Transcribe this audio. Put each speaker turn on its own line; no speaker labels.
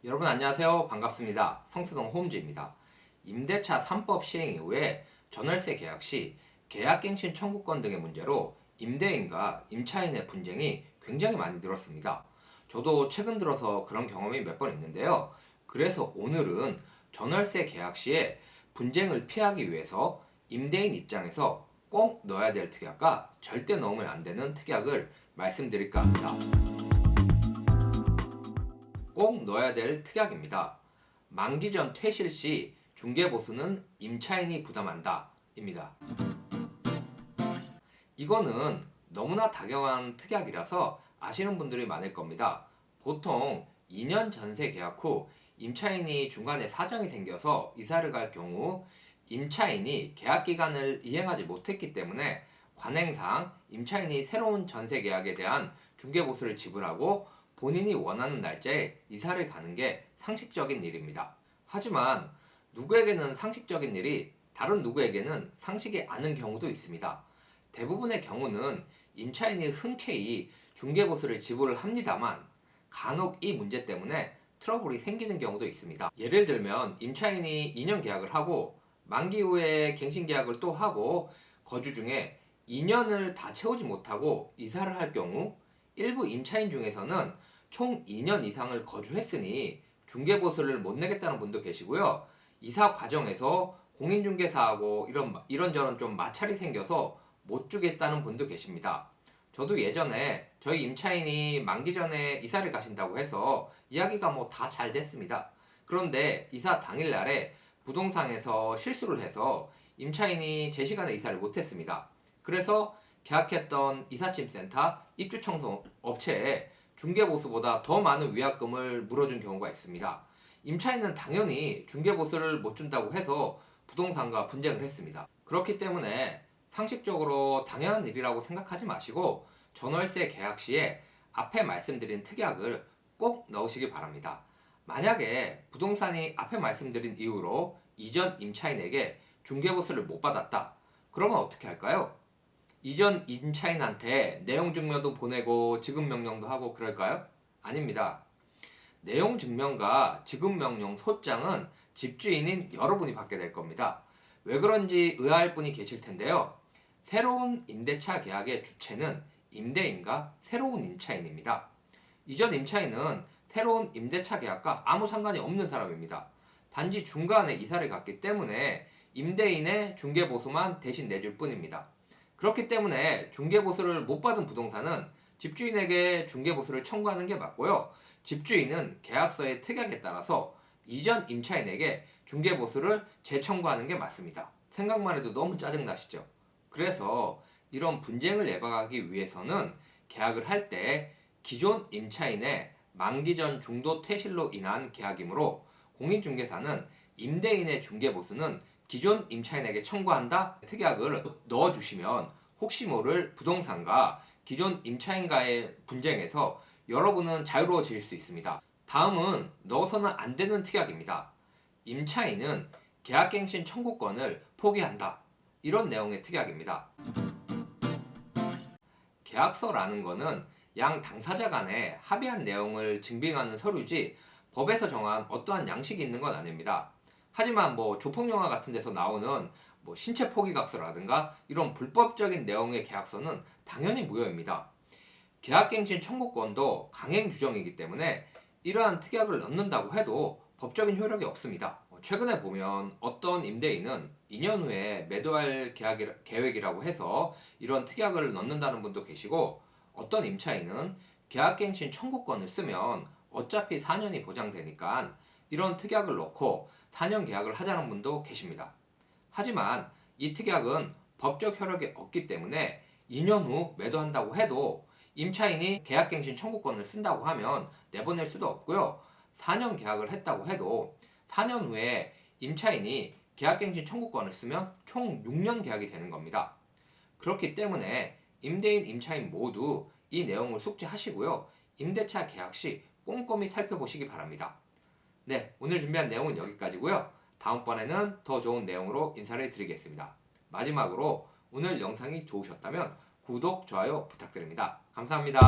여러분 안녕하세요. 반갑습니다. 성수동 홈즈입니다. 임대차 3법 시행 이후에 전월세 계약 시 계약갱신 청구권 등의 문제로 임대인과 임차인의 분쟁이 굉장히 많이 늘었습니다. 저도 최근 들어서 그런 경험이 몇 번 있는데요. 그래서 오늘은 전월세 계약 시에 분쟁을 피하기 위해서 임대인 입장에서 꼭 넣어야 될 특약과 절대 넣으면 안 되는 특약을 말씀드릴까 합니다. 꼭 넣어야 될 특약입니다. 만기 전 퇴실 시 중개보수는 임차인이 부담한다 입니다. 이거는 너무나 당연한 특약이라서 아시는 분들이 많을 겁니다. 보통 2년 전세 계약 후 임차인이 중간에 사정이 생겨서 이사를 갈 경우 임차인이 계약 기간을 이행하지 못했기 때문에 관행상 임차인이 새로운 전세 계약에 대한 중개보수를 지불하고 본인이 원하는 날짜에 이사를 가는 게 상식적인 일입니다. 하지만 누구에게는 상식적인 일이 다른 누구에게는 상식이 않은 경우도 있습니다. 대부분의 경우는 임차인이 흔쾌히 중개보수를 지불을 합니다만 간혹 이 문제 때문에 트러블이 생기는 경우도 있습니다. 예를 들면 임차인이 2년 계약을 하고 만기 후에 갱신 계약을 또 하고 거주 중에 2년을 다 채우지 못하고 이사를 할 경우 일부 임차인 중에서는 총 2년 이상을 거주했으니 중개보수를 못 내겠다는 분도 계시고요. 이사 과정에서 공인중개사하고 이런저런 좀 마찰이 생겨서 못 주겠다는 분도 계십니다. 저도 예전에 저희 임차인이 만기 전에 이사를 가신다고 해서 이야기가 뭐 다 잘 됐습니다. 그런데 이사 당일날에 부동산에서 실수를 해서 임차인이 제 시간에 이사를 못했습니다. 그래서 계약했던 이삿짐센터 입주청소 업체에 중개보수보다 더 많은 위약금을 물어준 경우가 있습니다. 임차인은 당연히 중개보수를 못 준다고 해서 부동산과 분쟁을 했습니다. 그렇기 때문에 상식적으로 당연한 일이라고 생각하지 마시고 전월세 계약 시에 앞에 말씀드린 특약을 꼭 넣으시기 바랍니다. 만약에 부동산이 앞에 말씀드린 이유로 이전 임차인에게 중개보수를 못 받았다. 그러면 어떻게 할까요? 이전 임차인한테 내용 증명도 보내고 지급 명령도 하고 그럴까요? 아닙니다. 내용 증명과 지급 명령 소장은 집주인인 여러분이 받게 될 겁니다. 왜 그런지 의아할 분이 계실 텐데요. 새로운 임대차 계약의 주체는 임대인과 새로운 임차인입니다. 이전 임차인은 새로운 임대차 계약과 아무 상관이 없는 사람입니다. 단지 중간에 이사를 갔기 때문에 임대인의 중개보수만 대신 내줄 뿐입니다. 그렇기 때문에 중개보수를 못 받은 부동산은 집주인에게 중개보수를 청구하는 게 맞고요. 집주인은 계약서의 특약에 따라서 이전 임차인에게 중개보수를 재청구하는 게 맞습니다. 생각만 해도 너무 짜증나시죠? 그래서 이런 분쟁을 예방하기 위해서는 계약을 할 때 기존 임차인의 만기 전 중도 퇴실로 인한 계약이므로 공인중개사는 임대인의 중개보수는 기존 임차인에게 청구한다 특약을 넣어주시면 혹시 모를 부동산과 기존 임차인과의 분쟁에서 여러분은 자유로워질 수 있습니다. 다음은 넣어서는 안 되는 특약입니다. 임차인은 계약갱신 청구권을 포기한다. 이런 내용의 특약입니다. 계약서라는 거는 양 당사자 간에 합의한 내용을 증빙하는 서류지 법에서 정한 어떠한 양식이 있는 건 아닙니다. 하지만 뭐 조폭영화 같은 데서 나오는 뭐 신체 포기각서라든가 이런 불법적인 내용의 계약서는 당연히 무효입니다. 계약갱신 청구권도 강행 규정이기 때문에 이러한 특약을 넣는다고 해도 법적인 효력이 없습니다. 최근에 보면 어떤 임대인은 2년 후에 매도할 계획이라고 해서 이런 특약을 넣는다는 분도 계시고 어떤 임차인은 계약갱신 청구권을 쓰면 어차피 4년이 보장되니까 이런 특약을 넣고 4년 계약을 하자는 분도 계십니다. 하지만 이 특약은 법적 효력이 없기 때문에 2년 후 매도한다고 해도 임차인이 계약갱신 청구권을 쓴다고 하면 내보낼 수도 없고요. 4년 계약을 했다고 해도 4년 후에 임차인이 계약갱신 청구권을 쓰면 총 6년 계약이 되는 겁니다. 그렇기 때문에 임대인, 임차인 모두 이 내용을 숙지하시고요. 임대차 계약 시 꼼꼼히 살펴보시기 바랍니다. 네, 오늘 준비한 내용은 여기까지고요. 다음번에는 더 좋은 내용으로 인사를 드리겠습니다. 마지막으로 오늘 영상이 좋으셨다면 구독, 좋아요 부탁드립니다. 감사합니다.